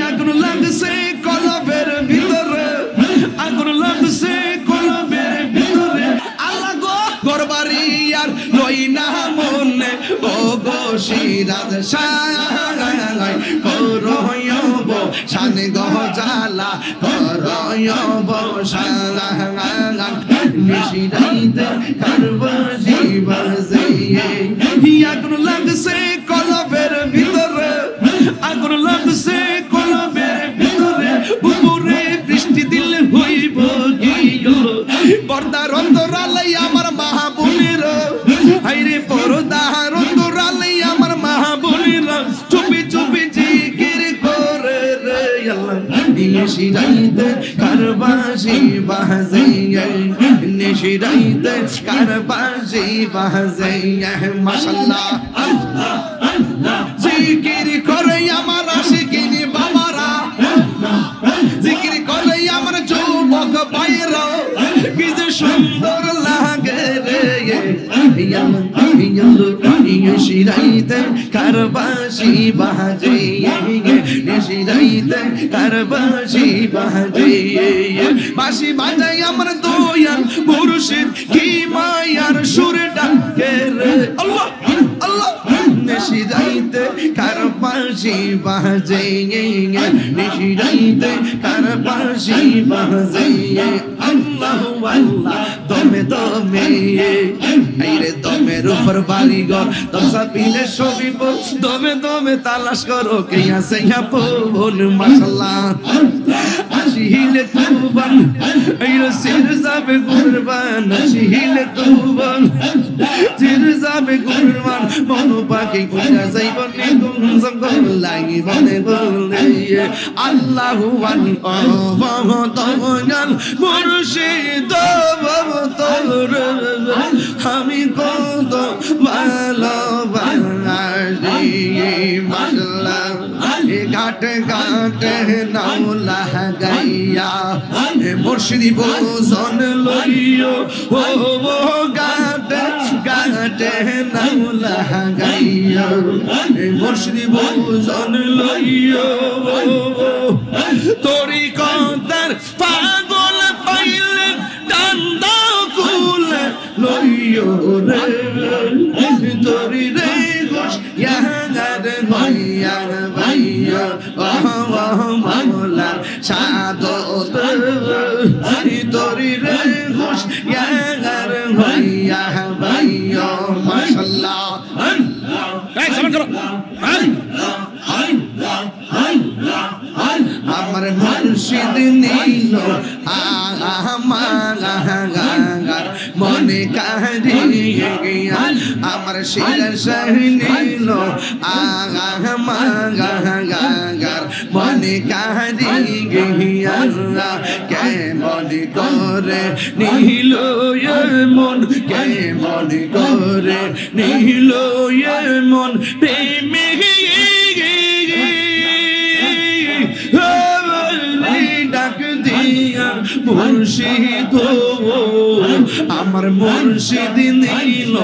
আগুন লাগছে কলবের ভিতরে, আগুন লাগছে কলবের ভিতরে। আল্লাহ গো গরবারি আর লই না মনে, ও গো সিরাজ শাহ করয়ব শানে গজালা করয়ব শাহ নিশিরাইতে কারবাজি বাজে। আগুন লাগছে কলবের ভিতরে, আগুন লাগছে কলবের ভিতরে। বুবুরে বৃষ্টি দিলে হইব গিয়ে পর্দার অন্তরালে আমার মাহবুবের, হাইরে পর্দার অন্তরালে আমার মাহবুবের চুপি চুপি জিকির করে রে আল্লাহ। নিশিরাইতে কারবাজি বাজে, নিশিরাইতে কারবাজি বাজে। মাশাআল্লাহ জিকির করে আমার আশিকিন বাবারা, জিকির করে আমার যুবক ভাইরা, কি যে সুন্দর লাগে রে। নিশিরাইতে কারবাজি বাজে, নিশিরাইতে কারবাজি বাজে। বাঁশি বাজাই আমার দয়াল মুর্শিদ, কি মায়ার সুর ডাকে রে আল্লাহ আল্লাহ। নিশিরাইতে কারবাজি বাজে, নিশিরাইতে কারবাজি বাজে। আল্লাহু আল্লাহ দমে দমে, আইরে দমের উপর বাড়িঘর দশা পিলে ছবি বল, দমে দমে তালাশ করো কে আছে আপন। মাশাআল্লাহ আসিলে তুবান, আইরে সির যাবে কুরবান, আসিলে তুবান সির যাবে কুরবান। মনো পাখি কইরা যাইব নিগুম জঙ্গল লাগিব নে বলে। আল্লাহু আল্লাহ দয়াল মুর্শিদ তোর আমি কত ভালোবাসি। মাশাআল্লাহ ঘাটে ঘাটে নাও লাগাইয়া মুর্শিদি ভোজন লইও, ও ঘাটে ঘাটে নাও লাগাইয়া মুর্শিদি ভোজন লইও। তোরি কতার পাগল পাইলে ডান্ডা কুলে লইও রে, তোরি রে গোশ ইয়ার ভাইয়া ভাইয়া মাওলার সাদত, তোরি রে গোশ ইয়ার ভাইয়া ভাইয়া। মাশাআল্লাহ আমার মুর্শিদ নীল আমার মনে কারিয়া, আমার শিলার নীল আমার মনে কারিয়া। কেমন করে নীল মন, কেমন করে নীল মন প্রেমে ডাক দিয়া মুর্শিদ, আমার মুর্শিদ নীল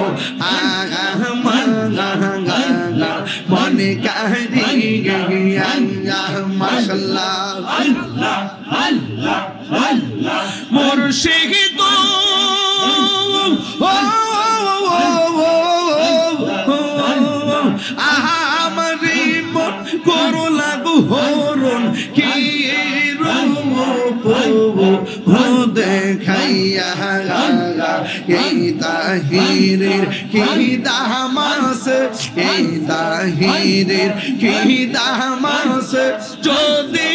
মনে কারিয়া। মাশাআল্লাহ মুর্শিদ আমার মন করো লাগু হরণ, কি দেখাইয়া এই তাহিরের কি দামাস, এই তাহিরের কি দামাস। যদি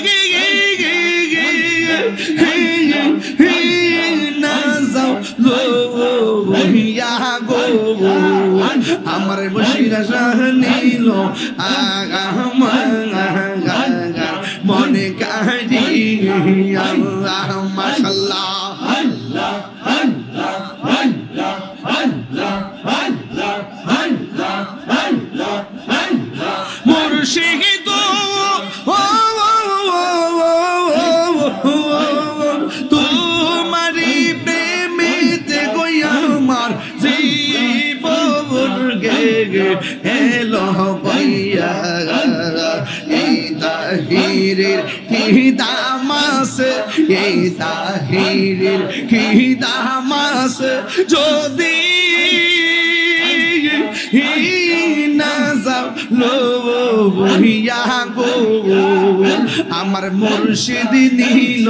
না যাও গো আমার বসিরা শাহ নীল মনে কারিয়া। মাশাআল্লাহ মুর্শিদ তোমারি প্রেমেতে গইয়া আমার জীবন গে হেলো পাইয়া। এই তাহি তাহিরের কি দাম আছে, এই তাহিরের কি দাম আছে, যদি না যাও লো বহিয়া গো, আমার মুর্শিদ নিল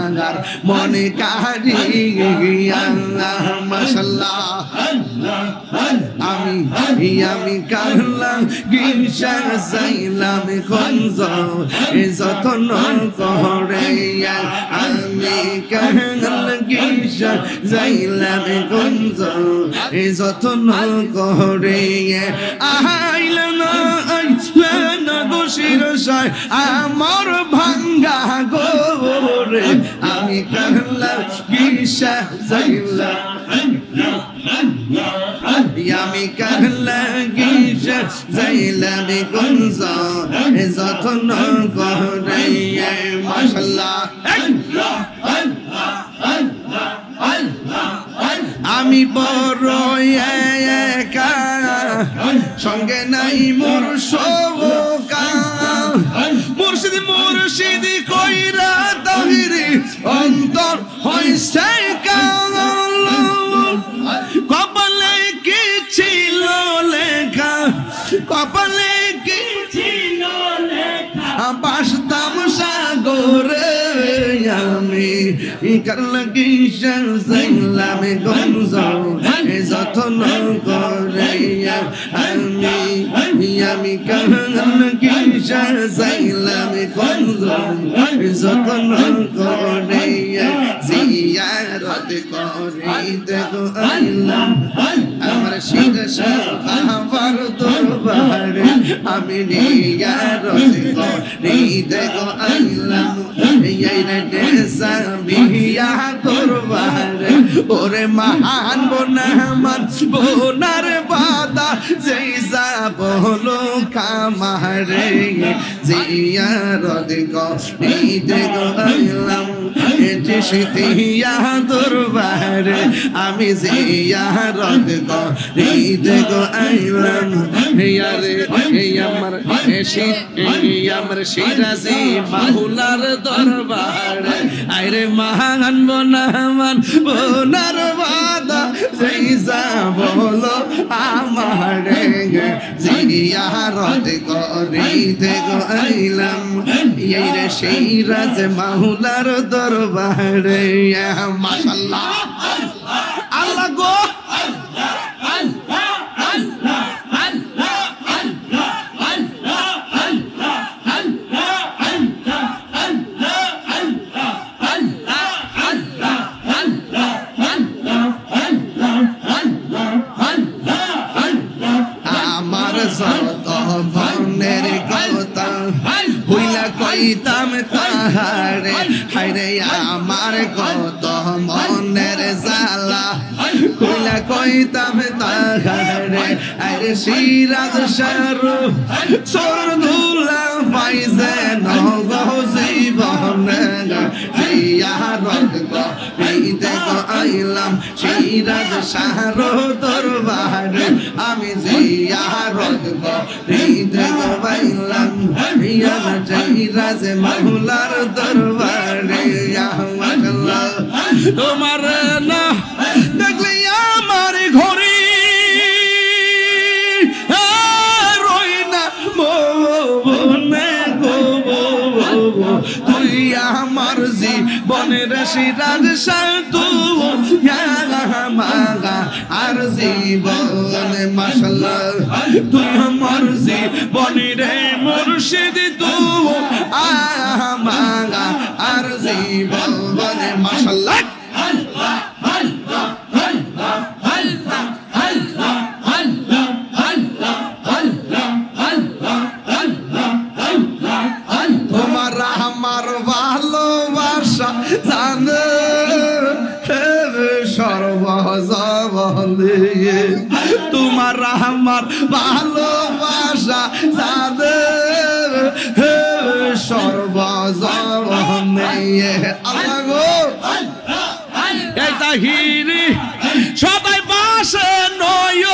আমার মনে কারিয়া। মাশাআল্লাহ আমি কারলাম গিসা যাইলাম গঞ্জ যতন করে, আমি কারলাম গিসা যাইলাম গঞ্জ যতন করে, আইল না দোষীর সায় আমার ভাঙ্গা গোরে, আমি কারলাম গিসা যাইলাম, আমি কারলা গিসা যাইলাম গঞ্জ যতন করে। মাশাআল্লাহ আমি বড় একা, সঙ্গে নাই মোর সৌকা, মুর্শিদ মুর্শিদ কইরা তাহিরি অন্তর হইছে কাল, কপালে কি ছিল লেখা, কপালে কি ছিল লেখা, বাসতাম সাগরে, আমি কারলা গিসা যাইলাম গঞ্জ যতন করে, আমি কারলা গিসা যাইলাম গঞ্জ যতন করে, জিয়ারত করে দেখো আইলাম আমার শিরশা আমার দরবারে, আমি জিয়ারত করে দেখো আইলাম এই দেশা বিয়া দরবারে, ওরে মহান বোনামান বোনার বাদা যেই যাব হলো কামারে, জিয়ারত করে দেখো আইলাম এটিয়া দরবারে, আমি জিয়ারত করে দেখো আইলাম, আমার সিরাজি মাহুলার দরবারে, আইরে মহান বোনামান বোনার বাদা যেই যাব হলো আমারে, জিয়ারত করে দেখো আইলাম এই রে সিরাজ মাহুলার দরবারে। মাশাআল্লাহ আল্লাহ গো, কইতাম তাহারে, হায়রে আমার কত মনের জ্বালা, কইলা কইতাম তাহারে, আরে সিরাজ শাহরু সোর দুলা পাইছে নব জীবনে, জিয়ারত করে দেখো আইলাম সিরাজ শাহরু দরবারে, আমি জিয়ারত করে দেখো আইলাম আমার সিরাজ মাহুলার দরবারে। মাশাআল্লাহ তোমার না দেখলে আমার ঘরে রই না মনে গো, তুই আমার জীবনের সিরাজ সাধু মাগা আর জীবনে। মাশাআল্লাহ তুই আমার জীবনের মুর্শিদ, তু মাগা আর জীবনে। মাশাআল্লাহ তোমার আমার ভালোবাসা জানে সর্বজবলে, তোমার আমার ভালোবাসা জানে সর্বজবলে। আল্লাহ গো এই তাহিরি সবাই বাসে নয়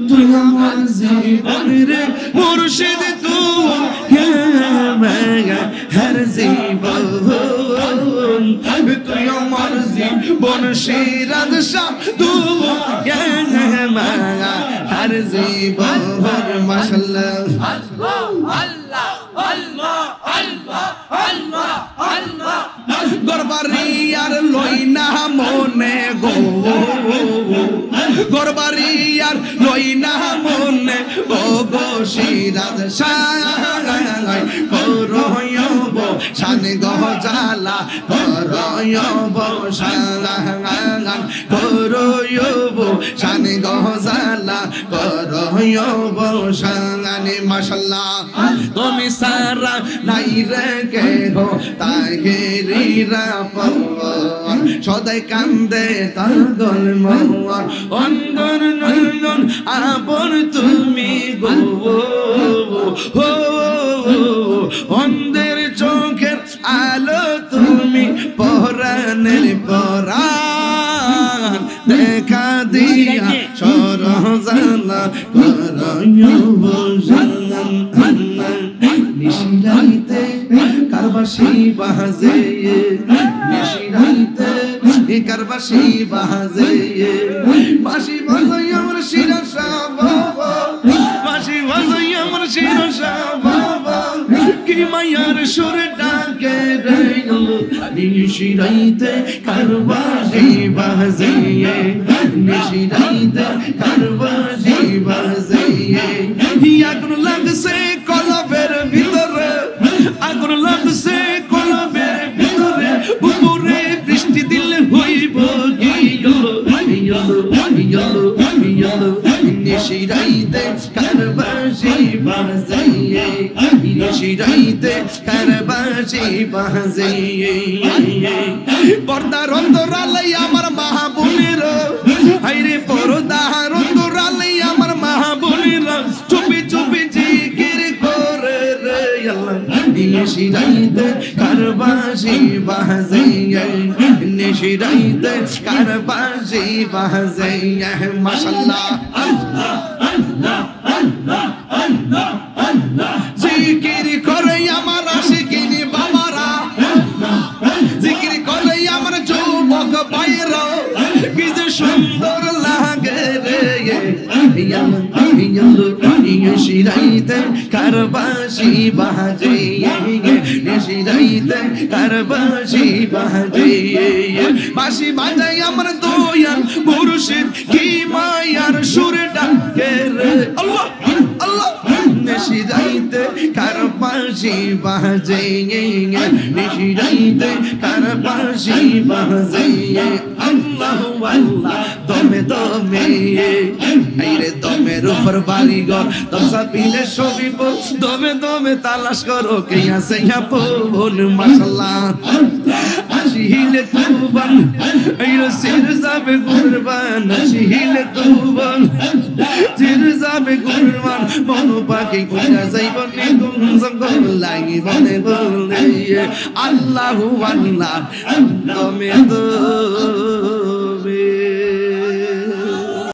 তুই আমার জীবন রে মুর্শিদ তুই হর জীবন তুই আমার জীবন সিরাজ শাহ তুই হর জীবন মাশাআল্লাহ গরবারি আর লই না মনে গো গরবারি আর লই না মনে ও গো সিরাজ শাহ করয়ব শান গজালা করয়ব শান করয়ব শান গজালা করয়ব শান মাশাআল্লাহ তুমি সারা নাই রে কে হো তাহেরিরা পবন সদাই কান্দে তাগল মন অন্তর নয়ন আপন তুমি গো হো অন্ধের চোখের আলো তুমি পরাণের পরাণ দেখা দিয়া সরজানা করয়ব শান নিশিরাইতে কারবাসি বাজে নিশিরাইতে কারবাসি বাজে বাঁশি বাজাই আমার শিরসা বাবা বাঁশি বাজাই আমার শিরসা বাবা কি মায়ার সুর ডাকে রে নিশিরাইতে কারবাসি বাজে নিশিরাইতে কারবাসি বাজে আগুন লাগছে কলবের ভিতরে আগুন লাগছে কলবের ভিতরে উপরে বৃষ্টি দিলে হইব নিশিরাইতে কারবাসি বাজাইয়ে নিশিরাইতে কারবাসি বাজাইয়ে পর্দার অন্তরালে আমার মাহবুবের হাইরে পর্দার অন্তরালে আমার মাহবুবের চুপি চুপি জিকির করে রে আল্লাহ নিশিরাইতে কারবাসি বাজাইয়ে নিশিরাইতে কারবাসি বাজাইয়ে মাশাআল্লাহ জিকির করে আমার আশিকিনি বাবারা জিকির করে আমার যুবক ভাইরা কি যে সুন্দর লাগে রে নিশিরাইতে কারবাসি বাজে নিশিরাইতে কারবাসি বাজে বাঁশি বাজাই আমার দয়াল মুর্শিদ কি মায়ার সুর ডাকে রে আল্লাহ আল্লাহ নিশিরাইতে কারবাসি বাজে নিশিরাইতে কারবাসি বাজে আল্লাহ আল্লাহ দমে দমে আইরে দমের উপর বাড়িঘর দশা পিলে ছবি বল দমে দমে তালাশ করো কে আছে আপন মাশাআল্লাহ আসিলে তুবান আইরে সির যাবে কুরবান আসিলে তুবান সির যাবে কুরবান মন পাখি কইরা যাইব নিগুন জঙ্গল লাগিব নে বলে আল্লাহু আল্লাহ দমে দমে